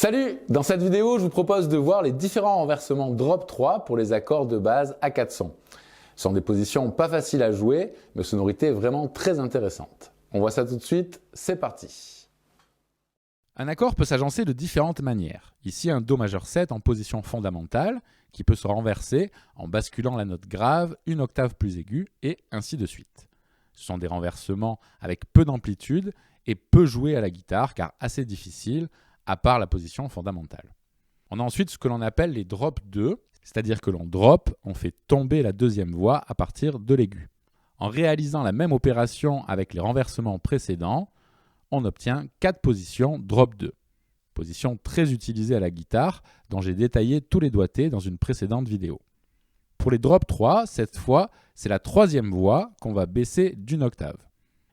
Salut! Dans cette vidéo, je vous propose de voir les différents renversements drop 3 pour les accords de base à 4 sons. Ce sont des positions pas faciles à jouer, mais sonorités vraiment très intéressantes. On voit ça tout de suite, c'est parti! Un accord peut s'agencer de différentes manières. Ici, un Do majeur 7 en position fondamentale, qui peut se renverser en basculant la note grave une octave plus aiguë, et ainsi de suite. Ce sont des renversements avec peu d'amplitude et peu joués à la guitare, car assez difficiles, à part la position fondamentale. On a ensuite ce que l'on appelle les drop 2, c'est-à-dire que l'on drop, on fait tomber la deuxième voix à partir de l'aigu. En réalisant la même opération avec les renversements précédents, on obtient 4 positions drop 2. Position très utilisée à la guitare, dont j'ai détaillé tous les doigtés dans une précédente vidéo. Pour les drop 3, cette fois, c'est la troisième voix qu'on va baisser d'une octave.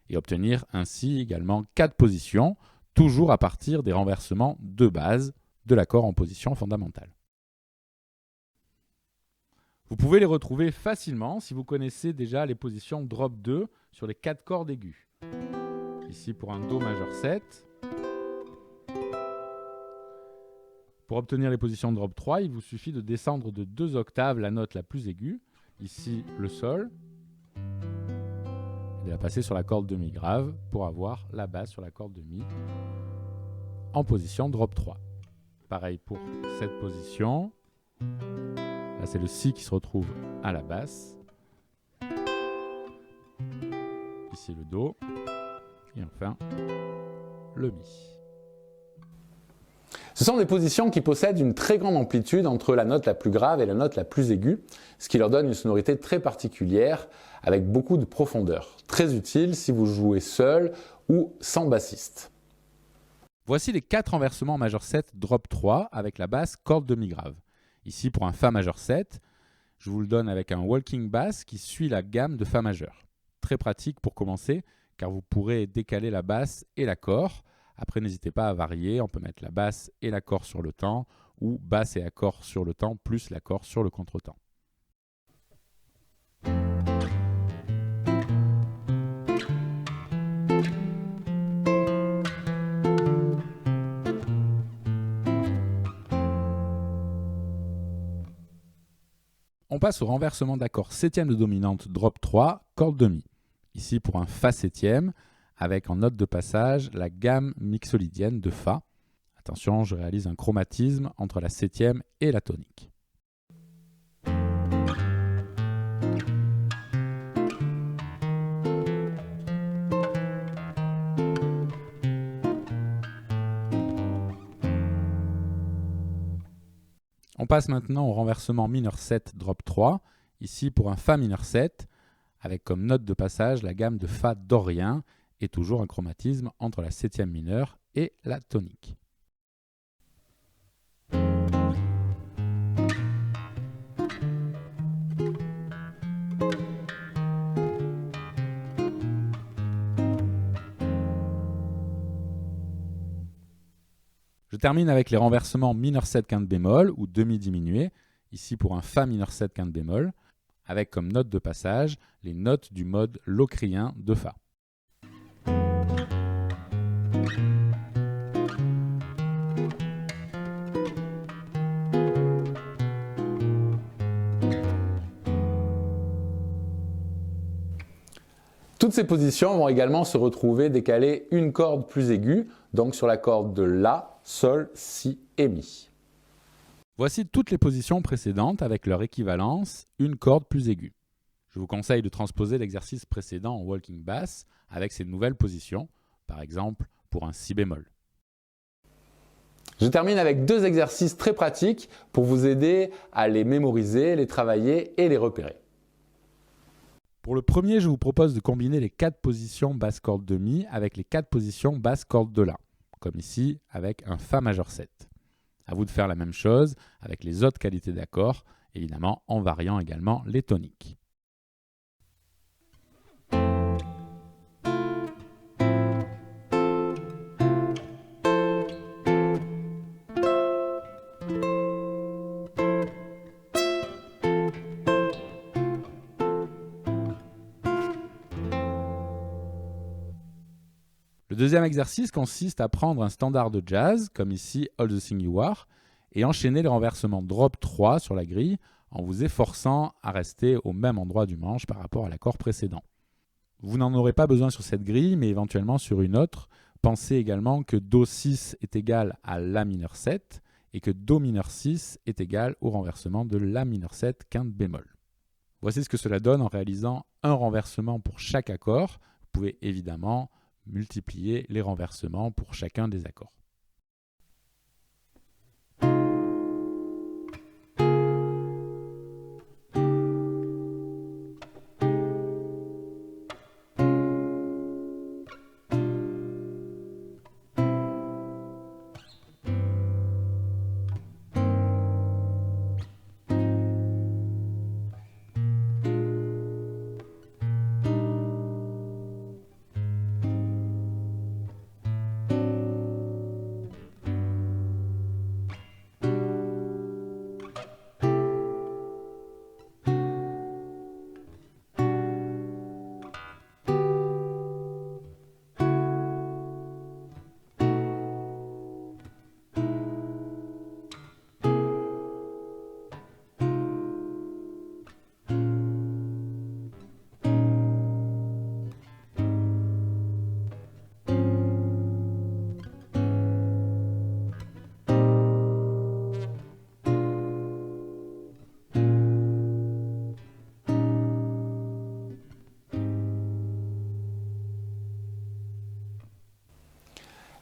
Et obtenir ainsi également 4 positions, toujours à partir des renversements de base de l'accord en position fondamentale. Vous pouvez les retrouver facilement si vous connaissez déjà les positions drop 2 sur les 4 cordes aiguës. Ici pour un Do majeur 7. Pour obtenir les positions drop 3, il vous suffit de descendre de 2 octaves la note la plus aiguë, ici le Sol, et de la passer sur la corde de Mi grave pour avoir la basse sur la corde de Mi en position drop 3. Pareil pour cette position. Là, c'est le Si qui se retrouve à la basse. Ici le Do. Et enfin, le Mi. Ce sont des positions qui possèdent une très grande amplitude entre la note la plus grave et la note la plus aiguë, ce qui leur donne une sonorité très particulière avec beaucoup de profondeur. Très utile si vous jouez seul ou sans bassiste. Voici les 4 renversements majeur 7 drop 3 avec la basse corde de Mi grave. Ici pour un Fa majeur 7, je vous le donne avec un walking bass qui suit la gamme de Fa majeur. Très pratique pour commencer car vous pourrez décaler la basse et l'accord. Après, n'hésitez pas à varier, on peut mettre la basse et l'accord sur le temps ou basse et accord sur le temps plus l'accord sur le contretemps. On passe au renversement d'accord septième de dominante drop 3, corde de Mi. Ici pour un Fa septième, avec en note de passage la gamme mixolydienne de Fa. Attention, je réalise un chromatisme entre la septième et la tonique. On passe maintenant au renversement mineur 7 drop 3, ici pour un Fa mineur 7, avec comme note de passage la gamme de Fa dorien et toujours un chromatisme entre la septième mineure et la tonique. Je termine avec les renversements mineur 7 quinte bémol ou demi diminué, ici pour un Fa mineur 7 quinte bémol, avec comme note de passage les notes du mode locrien de Fa. Toutes ces positions vont également se retrouver décalées une corde plus aiguë, donc sur la corde de La, Sol, Si et Mi. Voici toutes les positions précédentes avec leur équivalence, une corde plus aiguë. Je vous conseille de transposer l'exercice précédent en walking bass avec ces nouvelles positions, par exemple pour un Si bémol. Je termine avec 2 exercices très pratiques pour vous aider à les mémoriser, les travailler et les repérer. Pour le premier, je vous propose de combiner les 4 positions basse corde de Mi avec les 4 positions basse corde de La, comme ici avec un Fa majeur 7. À vous de faire la même chose avec les autres qualités d'accords, évidemment en variant également les toniques. Le Le deuxième exercice consiste à prendre un standard de jazz, comme ici All the Thing You Are, et enchaîner les renversements drop 3 sur la grille en vous efforçant à rester au même endroit du manche par rapport à l'accord précédent. Vous n'en aurez pas besoin sur cette grille, mais éventuellement sur une autre. Pensez également que Do6 est égal à La mineur 7 et que Do mineur 6 est égal au renversement de La mineur 7 quinte bémol. Voici ce que cela donne en réalisant un renversement pour chaque accord. Vous pouvez évidemment multiplier les renversements pour chacun des accords.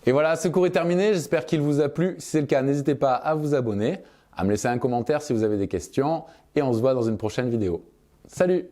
Et voilà, ce cours est terminé, j'espère qu'il vous a plu. Si c'est le cas, n'hésitez pas à vous abonner, à me laisser un commentaire si vous avez des questions, et on se voit dans une prochaine vidéo. Salut!